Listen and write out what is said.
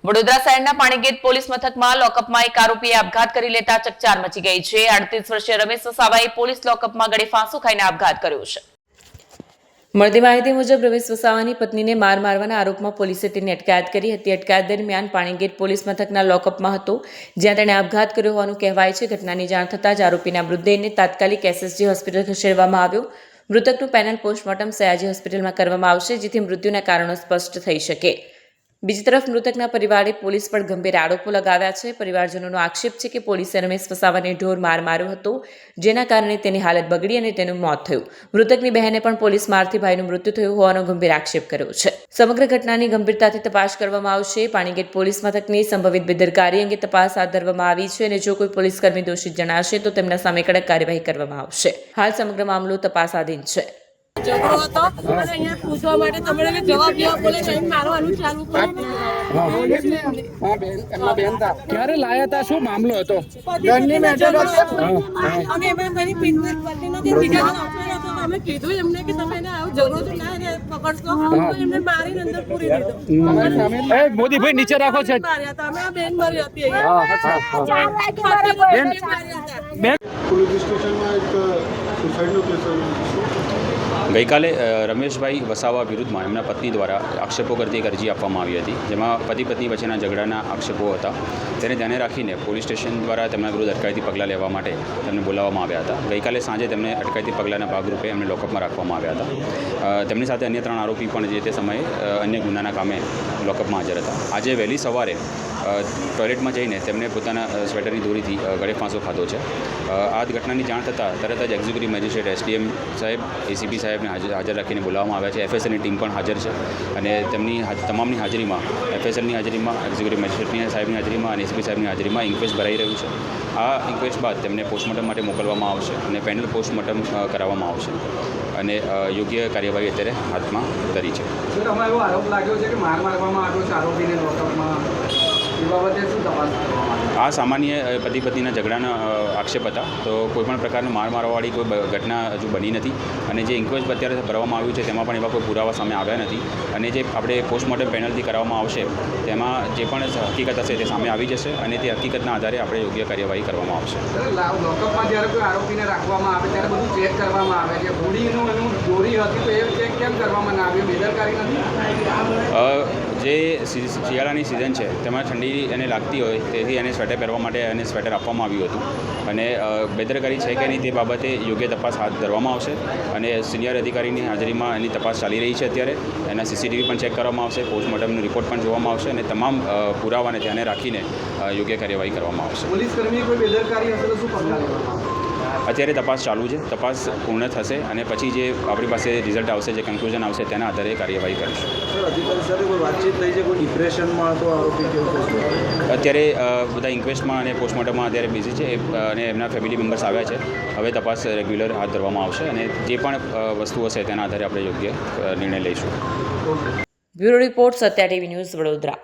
વડોદરા શહેરના પાણીગેટ પોલીસ મથકમાં લોકઅપમાં એક આરોપીએ આપઘાત કરી લેતા ચકચાર મચી ગઈ છે। 38 વર્ષીય રમેશ વસાવાએ પોલીસ લોકઅપમાં ગળે ફાંસો ખાઈને આપઘાત કર્યો છે। મળતી માહિતી મુજબ રમેશ વસાવાની પત્નીને મારવાના આરોપમાં પોલીસે તેની અટકાયત કરી હતી। અટકાયત દરમિયાન પાણીગેટ પોલીસ મથકના લોકઅપમાં હતો, જ્યાં તેણે આપઘાત કર્યો હોવાનું કહેવાય છે। ઘટનાની જાણ થતાં જ આરોપીના મૃતદેહને તાત્કાલિક SSG હોસ્પિટલ ખસેડવામાં આવ્યો। મૃતકનું પેનલ પોસ્ટમોર્ટમ સયાજી હોસ્પિટલમાં કરવામાં આવશે, જેથી મૃત્યુના કારણો સ્પષ્ટ થઈ શકે। બીજી તરફ મૃતકના પરિવારે પોલીસ પર ગંભીર આરોપો લગાવ્યા છે। પરિવારજનોનો આક્ષેપ છે કે પોલીસે રમેશ વસાવાને ઢોર માર માર્યો હતો, જેના કારણે તેની હાલત બગડી અને તેનું મોત થયું। મૃતકની બહેને પણ પોલીસ મારથી ભાઈનું મૃત્યુ થયું હોવાનો ગંભીર આક્ષેપ કર્યો છે। સમગ્ર ઘટનાની ગંભીરતાથી તપાસ કરવામાં આવશે। પાણીગેટ પોલીસ મથકની સંભવિત બેદરકારી અંગે તપાસ હાથ ધરવામાં આવી છે અને જો કોઈ પોલીસકર્મી દોષિત જણાશે તો તેમના સામે કડક કાર્યવાહી કરવામાં આવશે। હાલ સમગ્ર મામલો તપાસાધીન છે। ઝઘડો હતો અને અહીંયા પૂછવા માટે તમને જવાબ દેવા બોલે તો મારવાનું ચાલુ કર્યું। ક્યારે લાયા હતા? શું મામલો હતો? ઘરની મેટર અને એમાં ઘણી પિંજર પટ્ટી નથી, બીજા હતો। અમે કીધું એમને કે તમે એને આવું ઝઘડો તો ના પકડશો, એમને મારીને અંદર પૂરી દીધો। એ મોદીભાઈ નીચે રાખો છે। માર્યા હતા અમે, આ બેન મારી હતી પોલીસ સ્ટેશનમાં એક સુસાઇડનો કેસ ગઈકાલે રમેશભાઈ વસાવા વિરુદ્ધમાં એમના પત્ની દ્વારા આક્ષેપો કરતી એક અરજી આપવામાં આવી હતી, જેમાં પતિ પત્ની વચ્ચેના ઝઘડાના આક્ષેપો હતા। તેને ધ્યાને રાખીને પોલીસ સ્ટેશન દ્વારા તેમના વિરુદ્ધ અટકાયતી પગલાં લેવા માટે તેમને બોલાવવામાં આવ્યા હતા। ગઈકાલે સાંજે તેમને અટકાયતી પગલાંના ભાગરૂપે એમને લોકઅપમાં રાખવામાં આવ્યા હતા। તેમની સાથે અન્ય 3 આરોપી પણ જે તે સમયે અન્ય ગુનાના કામે લોકઅપમાં હાજર હતા। આજે વહેલી સવારે ટોયલેટમાં જઈને તેમને પોતાના સ્વેટરની દોરીથી ગળે ફાંસો ખાધો છે। આ ઘટનાની જાણ થતાં તરત જ એક્ઝિક્યુટિવ મેજિસ્ટ્રેટ SDM સાહેબ, ACP સાહેબને હાજર રાખીને બોલાવવામાં આવ્યા છે। FSLની ટીમ પણ હાજર છે અને તેમની તમામની હાજરીમાં, FSLની હાજરીમાં, એક્ઝિક્યુટિવ મેજિસ્ટ્રેટની સાહેબની હાજરીમાં અને ACP સાહેબની હાજરીમાં ઇન્ક્વેસ્ટ ભરાઈ રહ્યું છે। આ ઇન્ક્વેસ્ટ બાદ તેમને પોસ્ટમોર્ટમ માટે મોકલવામાં આવશે અને પેનલ પોસ્ટમોર્ટમ કરાવવામાં આવશે અને યોગ્ય કાર્યવાહી અત્યારે હાથમાં ધરી છે। એવો આરોપ લાગ્યો છે કે મારવામાં આવ્યો છે આરોપીને લોકઅપમાં, એ બાબતે શું તપાસ કરવામાં આવી? આ સામાન્ય પતિ પત્નીના ઝઘડાના આક્ષેપ હતા, તો કોઈપણ પ્રકારનું મારવાળી કોઈ ઘટના હજુ બની નથી અને જે ઇન્ક્વેસ્ટ અત્યારે ભરવામાં આવ્યું છે તેમાં પણ એવા કોઈ પુરાવા સામે આવ્યા નથી અને જે આપણે પોસ્ટમોર્ટમ પેનલથી કરાવવામાં આવશે તેમાં જે પણ હકીકત હશે તે સામે આવી જશે અને તે હકીકતના આધારે આપણે યોગ્ય કાર્યવાહી કરવામાં આવશે। લોકઅપમાં જ્યારે કોઈ આરોપીને રાખવામાં આવે ત્યારે બધું ચેક કરવામાં આવે છે। હોડીનું એનું દોરી હતી તો એ ચેક કેમ કરવામાં ના આવ્યું? બેદરકારી નથી? જે શિયાળાની સિઝન છે તેમાં ઠંડી એને લાગતી હોય તેથી એને સ્વેટર પહેરવા માટે એને સ્વેટર આપવામાં આવ્યું હતું અને બેદરકારી છે કે નહીં તે બાબતે યોગ્ય તપાસ હાથ ધરવામાં આવશે અને સિનિયર અધિકારીની હાજરીમાં એની તપાસ ચાલી રહી છે। અત્યારે એના CCTV પણ ચેક કરવામાં આવશે, પોસ્ટમોર્ટમનો રિપોર્ટ પણ જોવામાં આવશે અને તમામ પુરાવાને ધ્યાને રાખીને યોગ્ય કાર્યવાહી કરવામાં આવશે। પોલીસ કર્મી કોઈ બેદરકારી હશે તો શું પગલાં લેવામાં આવશે? અત્યારે તપાસ ચાલુ છે, તપાસ પૂર્ણ થશે અને પછી જે આપણી પાસે રિઝલ્ટ આવશે, જે કન્ક્લુઝન આવશે તેના આધારે કાર્યવાહી કરીશું। અધિકારી સાથે કોઈ વાતચીત થઈ છે? કોઈ ડિપ્રેશનમાં તો આરોપી કેવું? અત્યારે બધા ઇન્ક્વેસ્ટમાં અને પોસ્ટમોર્ટમમાં અત્યારે બિઝી છે અને એમના ફેમિલી મેમ્બર્સ આવ્યા છે। હવે તપાસ રેગ્યુલર હાથ ધરવામાં આવશે અને જે પણ વસ્તુ હશે તેના આધારે આપણે યોગ્ય નિર્ણય લઈશું। Bureau report, Satya TV news, Vadodara.